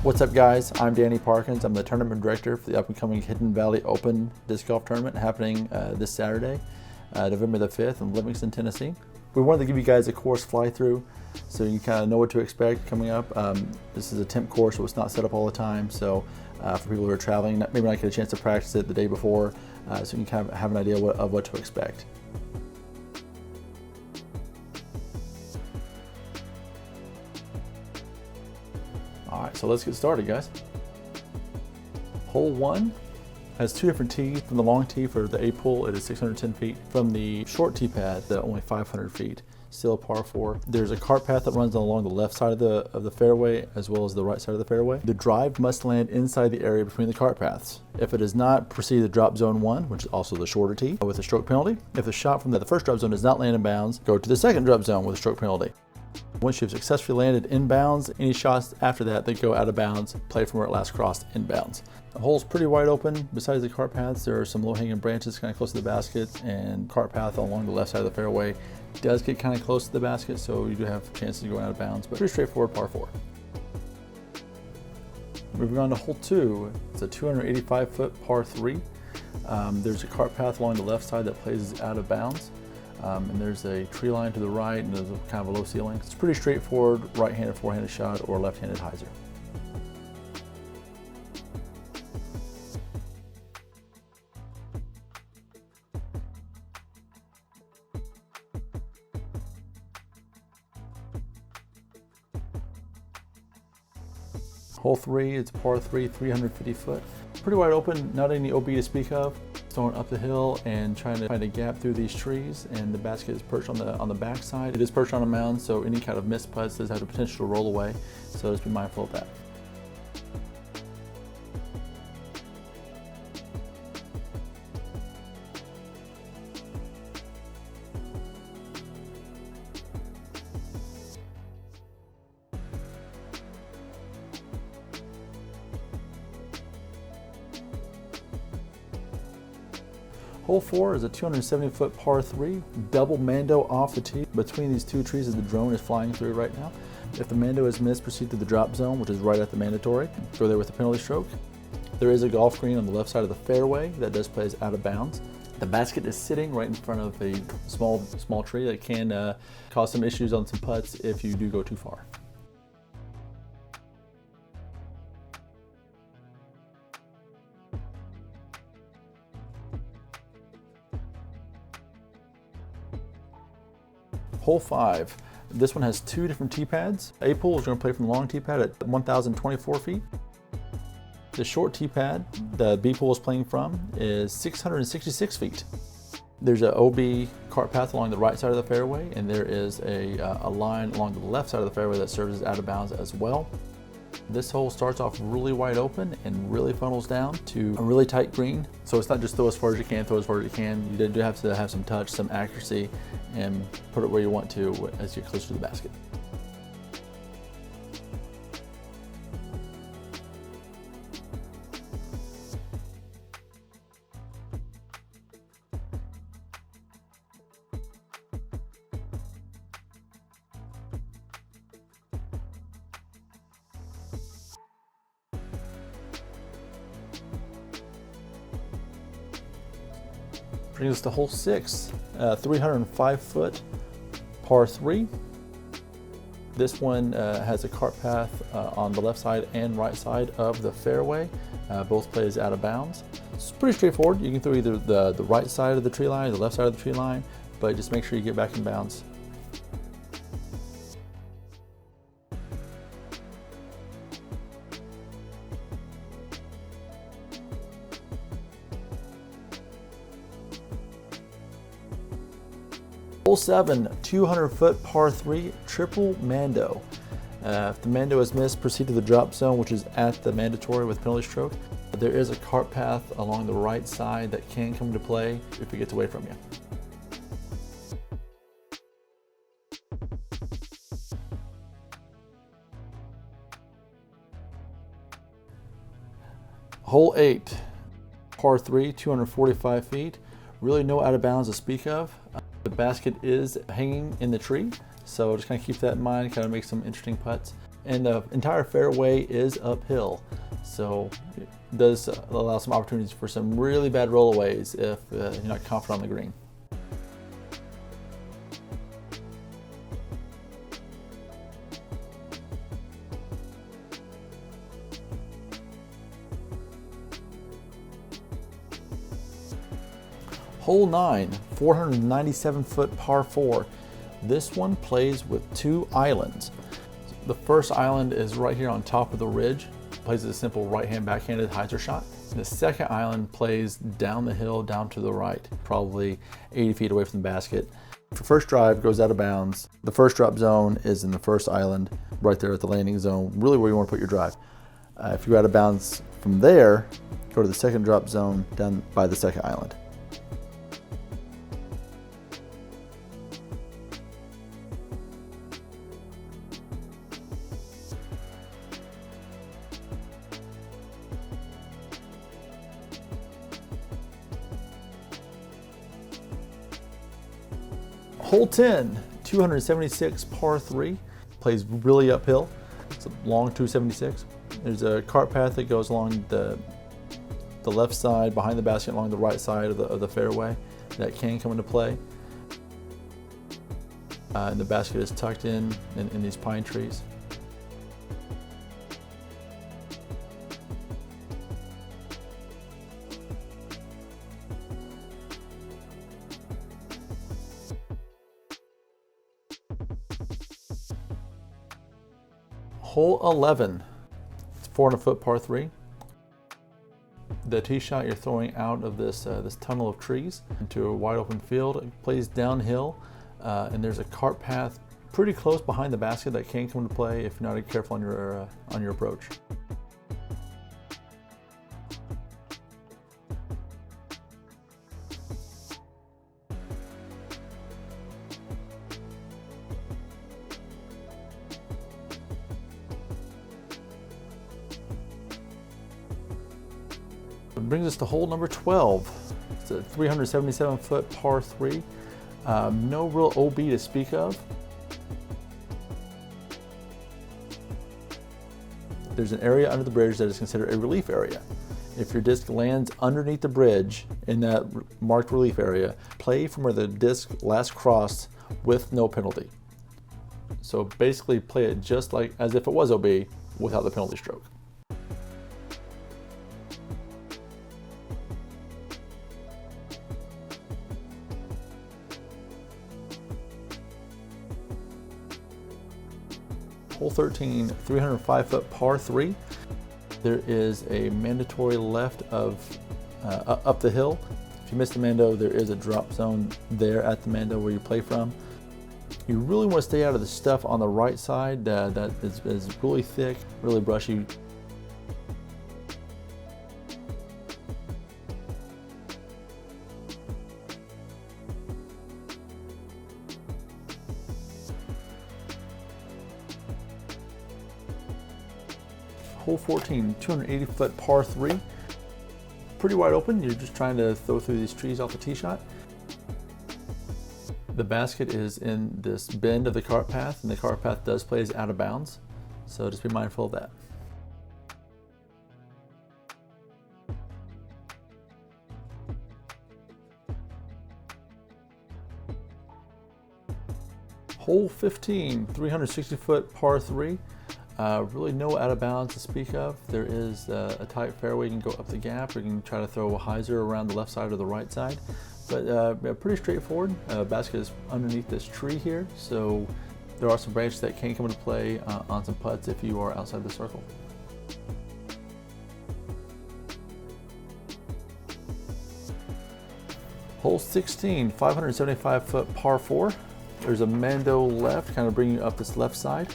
What's up guys, I'm Danny Parkins. I'm the tournament director for the up and coming Hidden Valley Open Disc Golf Tournament happening this Saturday, November the 5th in Livingston, Tennessee. We wanted to give you guys a course fly through so you kind of know what to expect coming up. This is a temp course, so it's not set up all the time. So for people who are traveling, maybe not get a chance to practice it the day before, so you can kind of have an idea of what to expect. All right, so let's get started, guys. Hole 1 has two different tees. From the long tee for the A pool, it is 610 feet. From the short tee pad, only 500 feet. Still a par 4. There's a cart path that runs along the left side of the fairway as well as the right side of the fairway. The drive must land inside the area between the cart paths. If it does not, proceed to drop zone 1, which is also the shorter tee, with a stroke penalty. If the shot from the first drop zone does not land in bounds, go to the second drop zone with a stroke penalty. Once you've successfully landed in bounds, any shots after that go out of bounds, play from where it last crossed in bounds. The hole's pretty wide open. Besides the cart paths, there are some low-hanging branches kind of close to the basket, and cart path along the left side of the fairway does get kind of close to the basket, so you do have chances of going out of bounds, but pretty straightforward par 4. Moving on to hole 2, it's a 285-foot par 3. There's a cart path along the left side that plays out of bounds. And there's a tree line to the right, and there's kind of a low ceiling. It's pretty straightforward right-handed, forehanded shot or left-handed hyzer. Hole 3, it's a par 3, 350 foot. Pretty wide open, not any OB to speak of. Throwing up the hill and trying to find a gap through these trees, and the basket is perched on the back side. It is perched on a mound, so any kind of missed putts does have the potential to roll away, so just be mindful of that. Hole 4 is a 270-foot par 3, double mando off the tee. Between these two trees as the drone is flying through right now. If the mando is missed, proceed to the drop zone, which is right at the mandatory. Go there with the penalty stroke. There is a golf green on the left side of the fairway that does play out of bounds. The basket is sitting right in front of a small tree that can cause some issues on some putts if you do go too far. Hole 5. This one has two different tee pads. A pool is going to play from the long tee pad at 1,024 feet. The short tee pad the B pool is playing from is 666 feet. There's an OB cart path along the right side of the fairway, and there is a line along the left side of the fairway that serves as out of bounds as well. This hole starts off really wide open and really funnels down to a really tight green. So it's not just throw as far as you can, throw as far as you can. You do have to have some touch, some accuracy, and put it where you want to as you get closer to the basket. Brings us to hole 6, 305-foot par 3. This one has a cart path on the left side and right side of the fairway. Both plays out of bounds. It's pretty straightforward. You can throw either the right side of the tree line or the left side of the tree line, but just make sure you get back in bounds. Hole 7, 200-foot par 3, triple mando. If the mando is missed, proceed to the drop zone, which is at the mandatory with penalty stroke. There is a cart path along the right side that can come into play if it gets away from you. Hole 8, par 3, 245 feet. Really no out of bounds to speak of. The basket is hanging in the tree, so just kind of keep that in mind, kind of make some interesting putts. and the entire fairway is uphill. So it does allow some opportunities for some really bad rollaways if you're not confident on the green. Hole 9, 497-foot par 4. This one plays with 2 islands. The first island is right here on top of the ridge. Plays a simple right-hand backhanded hyzer shot. And the second island plays down the hill, down to the right, probably 80 feet away from the basket. If your first drive goes out of bounds, the first drop zone is in the first island, right there at the landing zone, really where you want to put your drive. If you're out of bounds from there, go to the second drop zone down by the second island. Hole 10, 276 par 3, plays really uphill. It's a long 276. There's a cart path that goes along the left side behind the basket, along the right side of the fairway. That can come into play. And the basket is tucked in these pine trees. Hole 11, it's 400-foot par 3. The tee shot you're throwing out of this tunnel of trees into a wide open field. It plays downhill, and there's a cart path pretty close behind the basket that can come into play if you're not careful on your approach. It brings us to hole number 12. It's a 377-foot par 3. No real OB to speak of. There's an area under the bridge that is considered a relief area. If your disc lands underneath the bridge in that marked relief area, play from where the disc last crossed with no penalty. So basically play it just like as if it was OB without the penalty stroke. Hole 13, 305-foot par 3. There is a mandatory left of up the hill. If you miss the mando, there is a drop zone there at the mando where you play from. You really want to stay out of the stuff on the right side that is really thick, really brushy. Hole 14, 280-foot par 3. Pretty wide open. You're just trying to throw through these trees off the tee shot. The basket is in this bend of the cart path, and the cart path does play as out of bounds. So just be mindful of that. Hole 15, 360-foot par 3. Really no out of bounds to speak of. There is a tight fairway. You can go up the gap, or you can try to throw a hyzer around the left side or the right side. But pretty straightforward. Basket is underneath this tree here, so there are some branches that can come into play on some putts if you are outside the circle. Hole 16, 575-foot par 4. There's a mando left, kind of bringing you up this left side.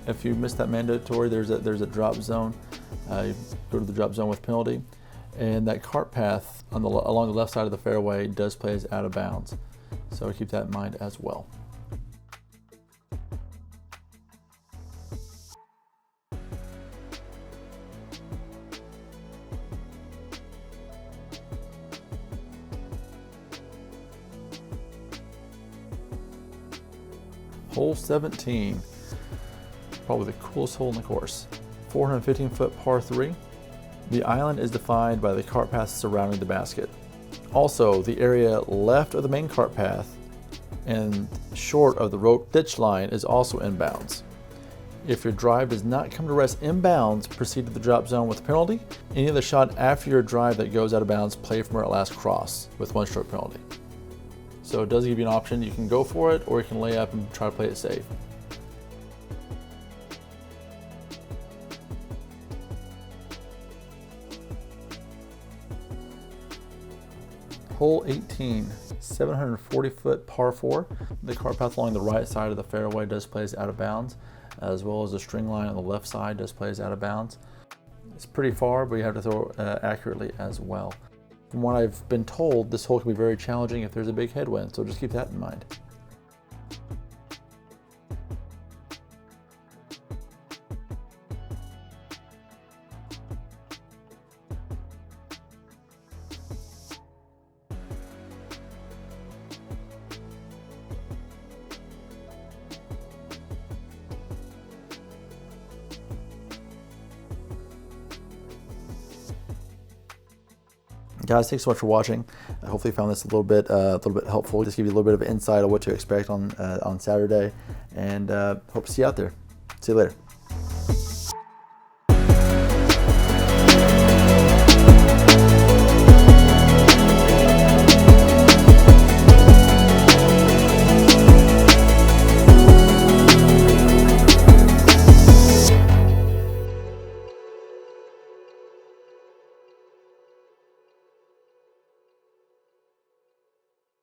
If you miss that mandatory, there's a drop zone. You go to the drop zone with penalty. And that cart path along the left side of the fairway does play as out of bounds. So keep that in mind as well. Hole 17. probably the coolest hole in the course. 415-foot par 3. The island is defined by the cart path surrounding the basket. Also, the area left of the main cart path and short of the rope ditch line is also inbounds. If your drive does not come to rest inbounds, proceed to the drop zone with a penalty. Any other shot after your drive that goes out of bounds, play from where it last crossed with 1 stroke penalty. So it does give you an option. You can go for it, or you can lay up and try to play it safe. Hole 18, 740-foot par 4. The cart path along the right side of the fairway does play as out of bounds, as well as the string line on the left side does play as out of bounds. It's pretty far, but you have to throw accurately as well. From what I've been told, this hole can be very challenging if there's a big headwind, so just keep that in mind. Guys, thanks so much for watching. I hopefully you found this a little bit helpful. Just give you a little bit of insight on what to expect on Saturday, and hope to see you out there. See you later.